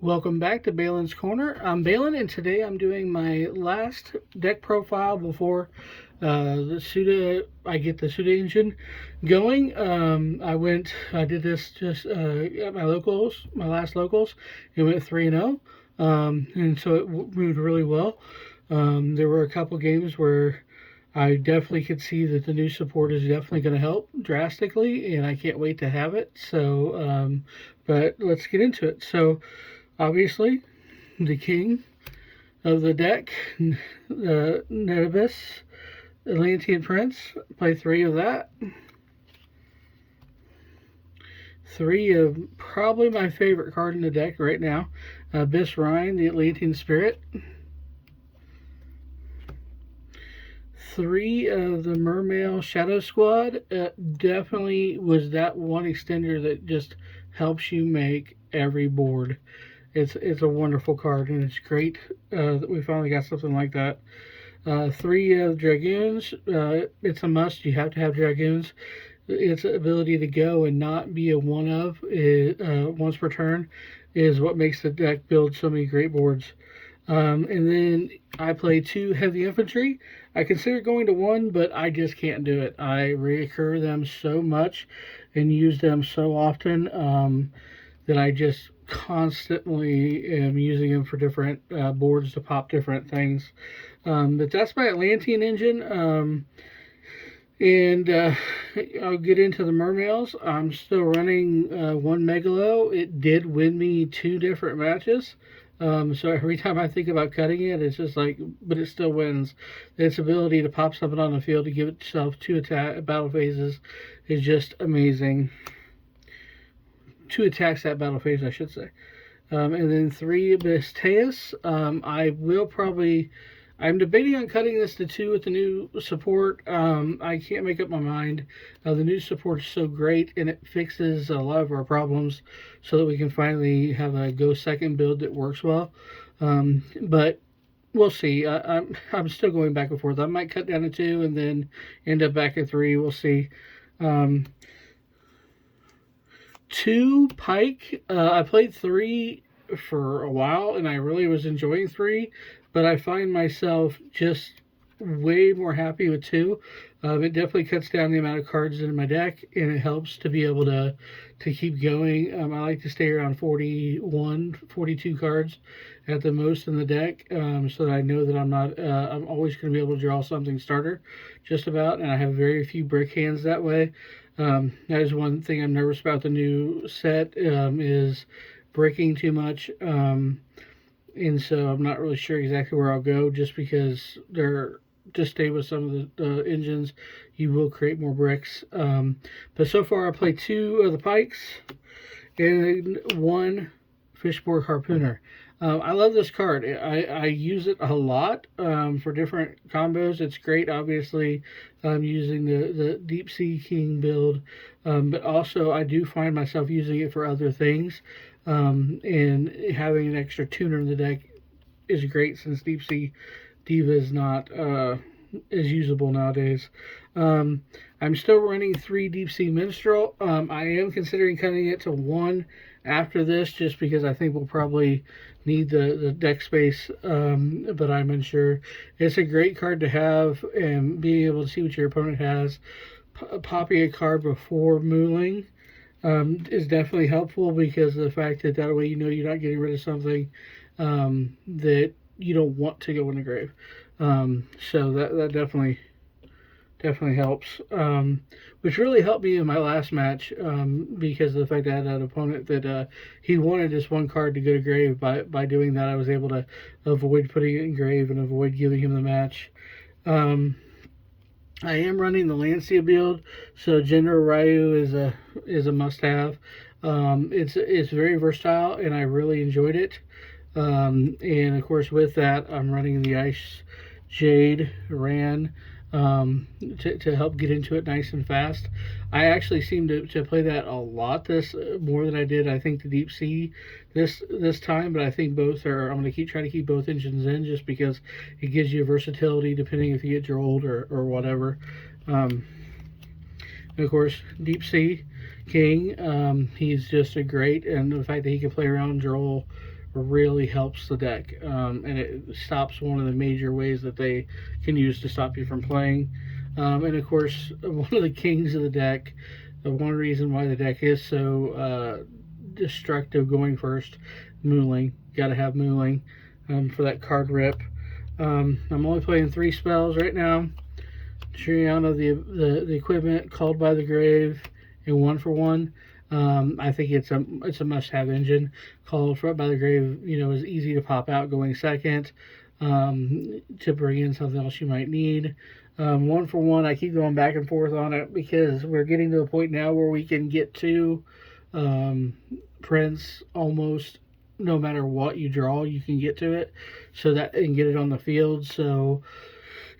Welcome back to Balin's Corner. I'm Balin, and today I'm doing my last deck profile before the Suda. I get the Suda engine going. I did this just at my locals, my last locals. It went 3-0, and so it moved really well. There were a couple games where I definitely could see that the new support is definitely going to help drastically, and I can't wait to have it. But let's get into it. So. Obviously, the king of the deck, the Netibus Atlantean Prince. Play 3 of that. 3 of probably my favorite card in the deck right now. Abyss Rhine, the Atlantean Spirit. 3 of the Mermail Shadow Squad. Definitely was that one extender that just helps you make every board. It's a wonderful card, and it's great that we finally got something like that. 3 of Dragoons. It's a must. You have to have Dragoons. Its ability to go and not be a one of once per turn is what makes the deck build so many great boards. And then I play 2 heavy infantry. I consider going to 1, but I just can't do it. I reoccur them so much and use them so often that I just constantly am using them for different boards to pop different things. But that's my Atlantean engine. And I'll get into the Mermails. I'm still running 1 Megalo. It did win me 2 different matches. So every time I think about cutting it, it's just like, but it still wins. Its ability to pop something on the field to give itself 2 battle phases is just amazing. 2 attacks that battle phase, I should say. And then 3 Abysteus. I'm debating on cutting this to 2 with the new support. I can't make up my mind. The new support is so great, and it fixes a lot of our problems so that we can finally have a go second build that works well. But we'll see. I'm still going back and forth. I might cut down to 2 and then end up back at 3. We'll see. 2 Pike. I played 3 for a while, and I really was enjoying 3, but I find myself just way more happy with 2. It definitely cuts down the amount of cards in my deck, and it helps to be able to keep going. I like to stay around 41, 42 cards at the most in the deck, so that I know that I'm always going to be able to draw something starter, just about, and I have very few brick hands that way. That is one thing I'm nervous about the new set, is breaking too much. And so I'm not really sure exactly where I'll go, just because just stay with some of the engines. You will create more bricks. But so far I played 2 of the Pikes and 1 Fishboard Harpooner. I love this card. I use it a lot for different combos. It's great, obviously, using the Deep Sea King build, but also I do find myself using it for other things. And having an extra tuner in the deck is great, since Deep Sea Diva is not as usable nowadays. I'm still running 3 Deep Sea Minstrel. I am considering cutting it to 1 after this, just because I think we'll probably need the deck space, but I'm unsure. It's a great card to have, and being able to see what your opponent has. Popping a card before mooling is definitely helpful, because of the fact that way you know you're not getting rid of something that you don't want to go in the grave. So that definitely helps. Which really helped me in my last match, because of the fact that I had an opponent that he wanted just 1 card to go to grave. By doing that, I was able to avoid putting it in grave and avoid giving him the match. I am running the Lancia build, so General Ryu is a must-have. It's very versatile, and I really enjoyed it. And of course, with that, I'm running the Ice Jade Ran to help get into it nice and fast. I actually seem to play that a lot more than I did, I think, the Deep Sea this time, but I think both are. I'm going to try to keep both engines in, just because it gives you versatility depending if you get drolled or whatever. And of course, Deep Sea King, he's just a great, and the fact that he can play around droll really helps the deck, and it stops one of the major ways that they can use to stop you from playing. And of course, one of the kings of the deck, the one reason why the deck is so destructive going first, Mooling. Got to have Mooling for that card rip. I'm only playing 3 spells right now. Triana, the equipment, Called by the Grave, and One for One. I think it's a must-have engine. Called by the Grave, is easy to pop out going second, to bring in something else you might need. One for One, I keep going back and forth on it because we're getting to the point now where we can get to Prince almost no matter what you draw, you can get to it, so that and get it on the field. So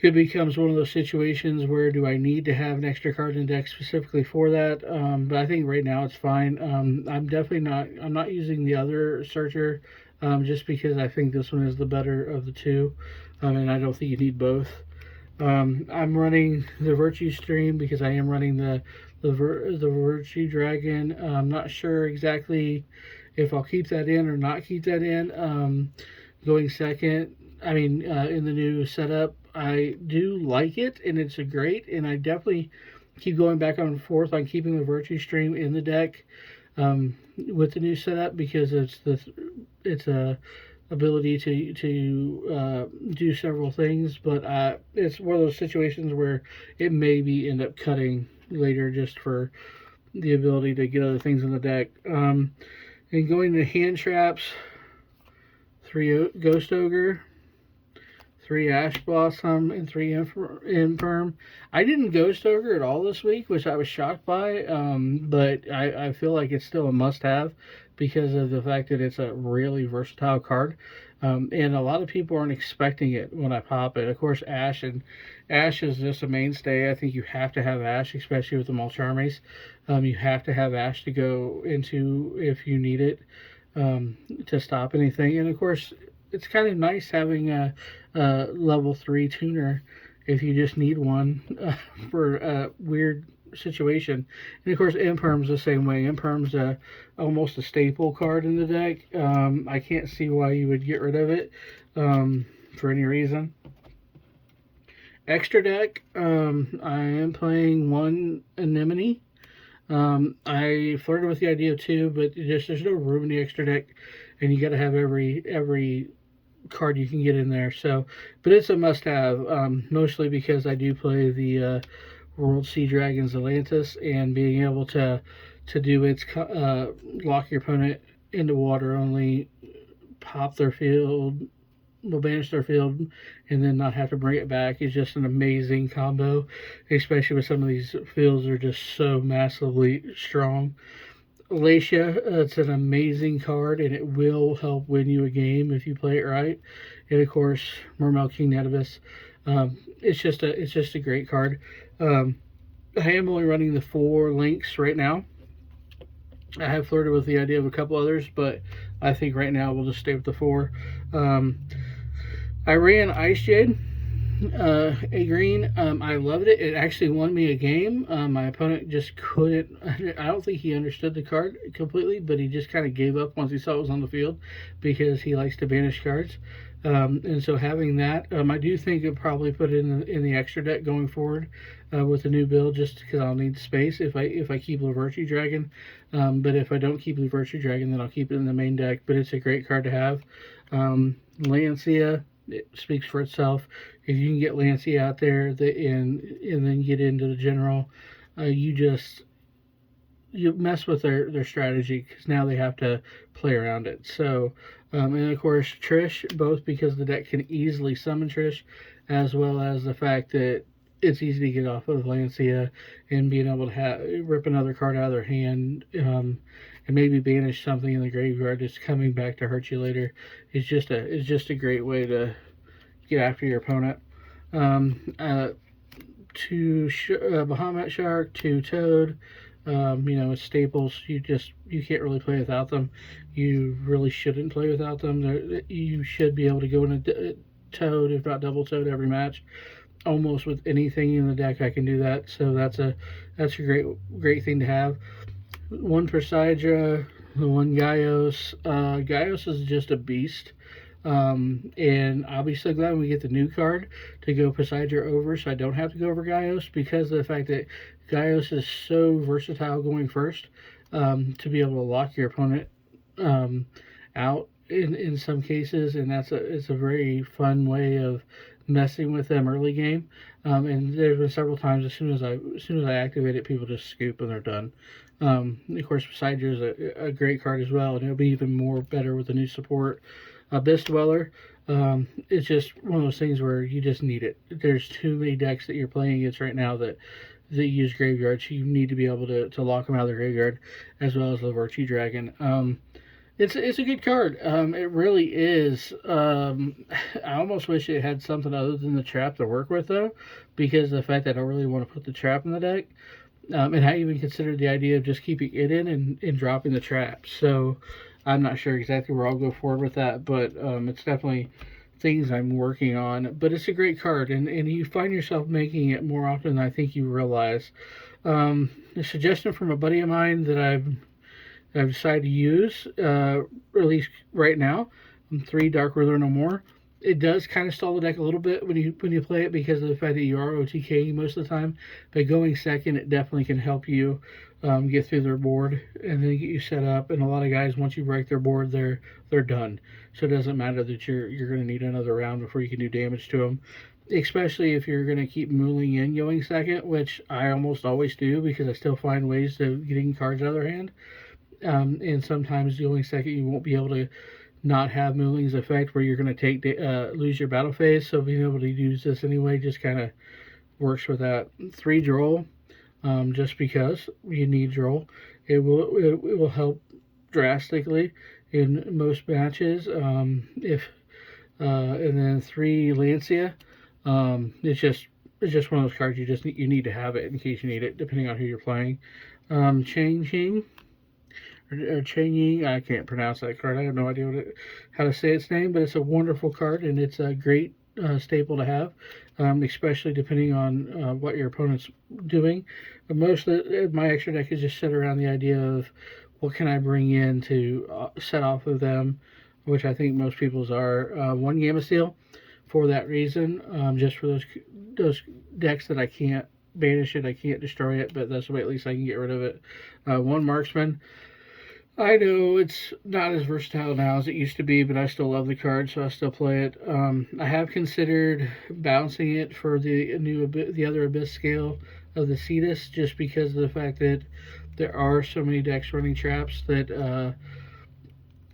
it becomes one of those situations where do I need to have an extra card in deck specifically for that? But I think right now it's fine. I'm not using the other searcher, just because I think this one is the better of the two, and I don't think you need both. I'm running the Virtue Stream because I am running the Virtue Dragon. I'm not sure exactly if I'll keep that in or not keep that in. Going second, in the new setup, I do like it, and it's a great, and I definitely keep going back and forth on keeping the Virtue Stream in the deck with the new setup because it's a ability to do several things, but it's one of those situations where it maybe end up cutting later just for the ability to get other things in the deck. And going to hand traps, 3 Ghost Ogre, 3 Ash Blossom, and 3 Infirm. I didn't Ghost Ogre at all this week, which I was shocked by, but I feel like it's still a must-have because of the fact that it's a really versatile card. And a lot of people aren't expecting it when I pop it. Of course, Ash is just a mainstay. I think you have to have Ash, especially with the Mulcharmies. You have to have Ash to go into if you need it to stop anything. And of course, it's kind of nice having a level 3 tuner if you just need one for a weird situation. And of course, Imperm's the same way. Imperm's almost a staple card in the deck. I can't see why you would get rid of it for any reason. Extra deck, I am playing 1 Anemone. I flirted with the idea of 2, but there's no room in the extra deck, and you got to have every card you can get in there. So, but it's a must-have, mostly because I do play the World Sea Dragons Atlantis, and being able to do its lock your opponent into water only, pop their field, will banish their field, and then not have to bring it back is just an amazing combo, especially with some of these fields are just so massively strong. Alacia, it's an amazing card, and it will help win you a game if you play it right. And of course, Mermail King Netabus. It's just a great card. I am only running the 4 links right now. I have flirted with the idea of a couple others, but I think right now we'll just stay with the 4. I ran Ice Jade, a green. I loved it. It actually won me a game. My opponent just couldn't. I don't think he understood the card completely, but he just kind of gave up once he saw it was on the field because he likes to banish cards. And so having that, I do think I'll probably put it in the extra deck going forward with the new build, just because I'll need space if I keep the Virtue Dragon. But if I don't keep the Virtue Dragon, then I'll keep it in the main deck. But it's a great card to have. Lancia, it speaks for itself. If you can get Lancia out there and then get into the general, you mess with their strategy because now they have to play around it. So, and of course Trish, both because the deck can easily summon Trish, as well as the fact that it's easy to get off of Lancia and being able to rip another card out of their hand, and maybe banish something in the graveyard that's coming back to hurt you later. It's just a great way to get after your opponent. Bahamut Shark, 2 Toad. Staples. You can't really play without them. You really shouldn't play without them. You should be able to go in a Toad, if not double Toad, every match. Almost with anything in the deck, I can do that. So that's a great thing to have. 1 Persidra, the one Gaios. Gaios is just a beast. And I'll be so glad when we get the new card to go Poseidon over, so I don't have to go over Gaios, because of the fact that Gaios is so versatile going first, to be able to lock your opponent um, out in some cases, and it's a very fun way of messing with them early game. And there's been several times as soon as I activate it, people just scoop and they're done. Of course, Poseidon is a great card as well, and it'll be even more better with the new support. Abyss Dweller, it's just one of those things where you just need it. There's too many decks that you're playing against right now that use graveyards. You need to be able to lock them out of the graveyard, as well as the Virtue Dragon. It's a good card. It really is. I almost wish it had something other than the trap to work with, though, because of the fact that I don't really want to put the trap in the deck. And I even considered the idea of just keeping it in and dropping the trap. So I'm not sure exactly where I'll go forward with that, but it's definitely things I'm working on. But it's a great card, and you find yourself making it more often than I think you realize. A suggestion from a buddy of mine that I've decided to use, at least right now, 3 Dark Ruler No More. It does kind of stall the deck a little bit when you play it, because of the fact that you are OTKing most of the time. But going second, it definitely can help you get through their board and then get you set up. And a lot of guys, once you break their board, they're done. So it doesn't matter that you're going to need another round before you can do damage to them. Especially if you're going to keep mooling in going second, which I almost always do, because I still find ways of getting cards out of their hand. And sometimes going second, you won't be able to not have Mooling's effect where you're going to lose your battle phase. So being able to use this anyway just kind of works with that. 3 Droll, just because you need Droll. It will help drastically in most matches. If And then 3 Lancia. It's just one of those cards you need to have it in case you need it, depending on who you're playing. Chang Ching or Chang Yi, I can't pronounce that card. I have no idea how to say its name, but it's a wonderful card, and it's a great staple to have, especially depending on what your opponent's doing. But most of my extra deck is just set around the idea of what can I bring in to set off of them, which I think most people's are. 1 Gamma Steel for that reason, just for those decks that I can't banish it, I can't destroy it, but that's the way at least I can get rid of it. 1 Marksman. I know it's not as versatile now as it used to be, but I still love the card, so I still play it. I have considered bouncing it for the other Abyss scale of the Cetus, just because of the fact that there are so many decks running traps that,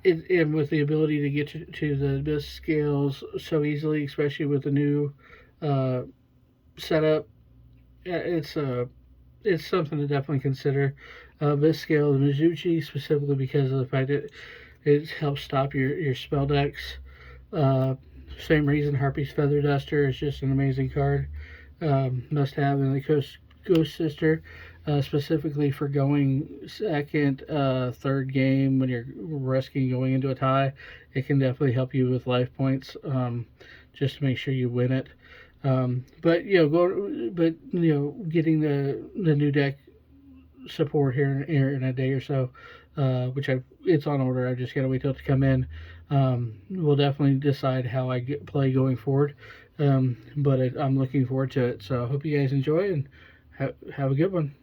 and with the ability to get to the Abyss scales so easily, especially with the new setup, it's something to definitely consider. This scale of Mizuchi, specifically because of the fact that it helps stop your spell decks. Same reason Harpy's Feather Duster is just an amazing card. Must have in the Ghost Sister, specifically for going second, third game when you're risking going into a tie. It can definitely help you with life points, just to make sure you win it. But getting the new deck support here in a day or so, which it's on order. I just gotta wait till it to come in. We'll definitely decide how I play going forward. But I'm looking forward to it. So I hope you guys enjoy and have a good one.